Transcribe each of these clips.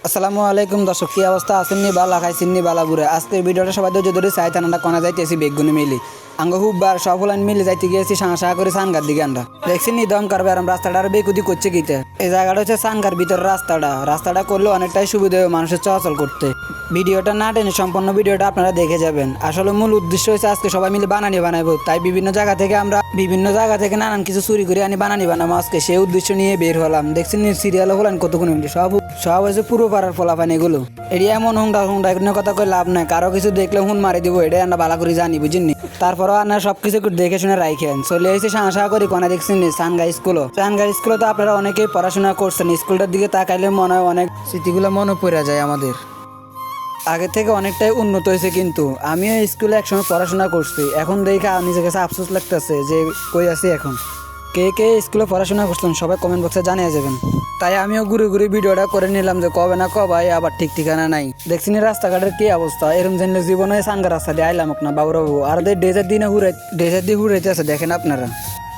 আসসালামু আলাইকুম দর্শক, কি অবস্থা আছেন? নি বালা খাইছেন নি বালা বুড়ে। আজকের ভিডিওটা সবাই ধৈর্য ধরে চাই তানাটা কোনা যাইতেছি বেগুনি মিলি আঙ্গ হুববার সফল মিলে যাইতে গিয়েছি সাঁসা করে সানগার দিকে আমরা দেখছি নি দম করবে আর রাস্তাটা আর বেকুদি করছে কিতে। এই জায়গাটা হচ্ছে সানগার ভিতরে রাস্তাটা করলে অনেকটাই সুবিধা হবে মানুষের চলাচল করতে। ভিডিওটা না টেনে সম্পূর্ণ ভিডিওটা আপনারা দেখে যাবেন। আসলে মূল উদ্দেশ্য হচ্ছে আজকে সবাই মিলে বানানি বানাবো, তাই বিভিন্ন জায়গা থেকে নানান কিছু চুরি করে আনি বানানি বানাবো আজকে, সেই উদ্দেশ্য নিয়ে বের হলাম। দেখছেন সিরিয়াল হলেন কতক্ষণ সব হয়েছে পুরো পাড়ার ফলাফান এগুলো। এটি এমন হুন্ডা কথা কই লাভ নাই, কারো কিছু দেখলে হুন মারি দিব, এটা আমরা ভালো করে জানি বুঝিনি। তারপরও আপনারা সবকিছু দেখে শুনে রাখেন। চলে এসেছি সাঁসা করি কোনা দেখছেন সানগাঁ স্কুলে তো আপনারা অনেকেই পড়াশোনা করছেন। স্কুলটার দিকে তাকাইলে মনে হয় অনেক স্মৃতিগুলো মনে পড়ে যায় আমাদের। আগে থেকে অনেকটাই উন্নত হয়েছে, কিন্তু আমিও স্কুলে একসময় পড়াশোনা করছি। এখন দেখে নিজের কাছে আফসোস লাগতেছে যে কই আছি এখন। কে কে স্কুলে পড়াশোনা করছেন সবাই কমেন্ট বক্সে জানিয়ে যাবেন। তাই আমিও ঘুরে ভিডিওটা করে নিলাম যে কবে না কবাই আবার ঠিক ঠিকানা নাই। দেখছি রাস্তাঘাটের কি অবস্থা, এরকম জেনে জীবনে সাঙ্গা রাস্তা দিয়ে আইলাম না বাবু আর ডেজার দিয়ে ঘুরাইতে আছে। দেখেন আপনারা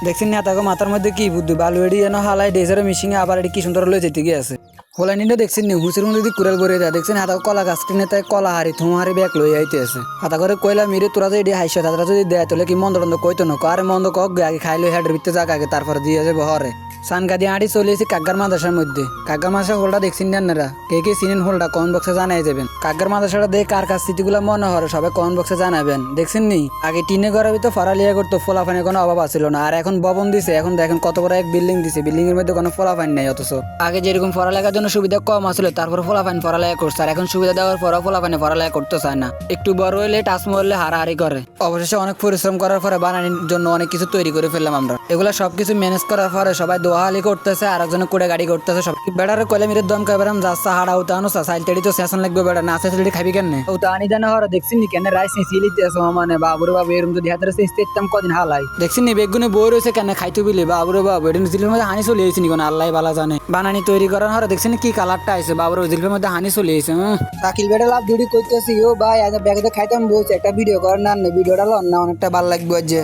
দেখছি নেতাকে মাথার মধ্যে কি বুদ্ধি, বালু এড়ি যেন হালাই ডেজারের মিশিংয়ে আবার এটি কি সুন্দর লয়ে যেতে গিয়ে আছে। হোলানিটা দেখছেন নি হুসের মধ্যে যদি কুড়াল ভরে দেয়। দেখছেন হাতা কলা গাছ কিনে তাই কলা হারি থুমারি ব্যাগ লই আইতে আছে। হাতা করে কইলা মিরে তোরা যে এটি হাইসা তারা যদি দেয় তাহলে কি মন্দ টন্দ কইতো না, আরে মন্দ কক আগে খাইলো হেডের ভিতরে যাক আগে, তারপরে দিয়ে যাবো হরে। সানগা দিয়ে আঁটি চলে এসেছি কাগ্গার মাদ্রাসার মধ্যে। কাগ্গার মাদ্রাসার হোলটা দেখছেন না আপনারা? কে চিনেন হোলটা কমেন্ট বক্সে জানাই যাবেন। কাগ্গার মাদ্রাসাটা দেখে কার কাছ স্মৃতিগুলো মনে হয় সবাই কমেন্ট বক্সে জানাবেন। দেখছেন নি আগে টিনে ঘরের ভিতরে ফরালিয়া করতো, ফলাফানের কোনো অভাব ছিল না। আর এখন ভবন দিছে, এখন দেখেন কত বড় এক বিল্ডিং দিছে, বিল্ডিং এর মধ্যে কোনো ফলাফান নাই। অথচ আগে যেরকম পড়ালেখার জন্য সুবিধা কম আসলে তারপর ফলাফান পড়ালেখা করছে, আর এখন সুবিধা দেওয়ার পরও ফলাফানে পড়ালেখা করতে চায় না। একটু বড় হইলে টাচ মরলে হারাহারি করে। অবশেষে অনেক পরিশ্রম করার পরে বানানোর জন্য অনেক কিছু তৈরি করে ফেললাম আমরা। এগুলা সবকিছু ম্যানেজ করার পরে সবাই দোহালি করতেছে, আর একজনে কুড়ে গাড়ি করতেছে। সব বেড়ারে কইলে মিরে দম কাইবারাম যাচ্ছে হাড়া উতা আনুসা সাইল তেড়ি তো সেশন লাগবে বেড়া না সেটি খাবি কেন উতা আনি জানা হর দেখছিস নি কেন রাইস নি সিলিতে আছে মানে বাবুরে বাবু এরম যদি হাতের সিস্টেম কদিন হালাই দেখছিস নি বেগুনে বই রয়েছে কেন খাইতে বিলি বাবুরে বাবু এরম জিলের মধ্যে হানি চলে এসেছি নি কোন আল্লাহ বালা জানে। বানানি তৈরি করার হর দেখছিস কি কালারটা আছে বাবুরে জিলের মধ্যে হানি চলে এসেছে। শাকিল বেড়ে লাভ দুটি কইতেছি ও ভাই আজ ব্যাগে খাইতাম বলছে একটা ভিডিও কর না ভিডিওটা লন না অনেকটা ভালো লাগবে যে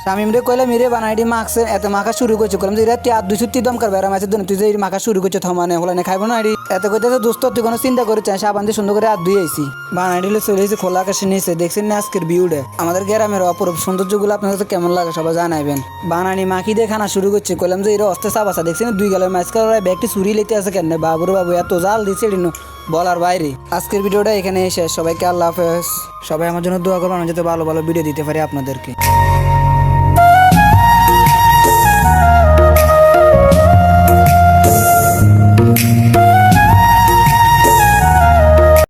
শামিম রে কইলে মিরে বানাইডি মাখছে এত মাখা শুরু করছে করলাম যে রাতে আর 200 দম করবে আর মাছের জন্য তুই যে মাখা শুরু করছে থমানে হলে না খাইবো না এটি এত কইতেছে দোস্ত তুই কোনো চিন্তা করে চাই সাবান দিয়ে সুন্দর করে আর ধুয়ে আইছি বানাইডিলে চলে এসেছে খোলা আকাশে নিচে। দেখছেন না আজকের ভিউটা আমাদের গ্রামের অপরূপ সৌন্দর্যগুলো আপনার কাছে কেমন লাগে সবাই জানাইবেন। বানানি মাখি দিয়ে খানা শুরু করছে কইলাম যে এরা অস্তে চাপ আসা দেখছেন 2 গেলের মাছ করার ব্যাগটি চুরি লেতে আছে কেন বাবুর বাবু এত জাল দিচ্ছে এটি বলার বাইরে। আজকের ভিডিওটা এখানে শেষ, সবাইকে আল্লাহ হাফেজ। সবাই আমার জন্য দোয়া করবেন যাতে ভালো ভালো ভিডিও দিতে পারি আপনাদেরকে।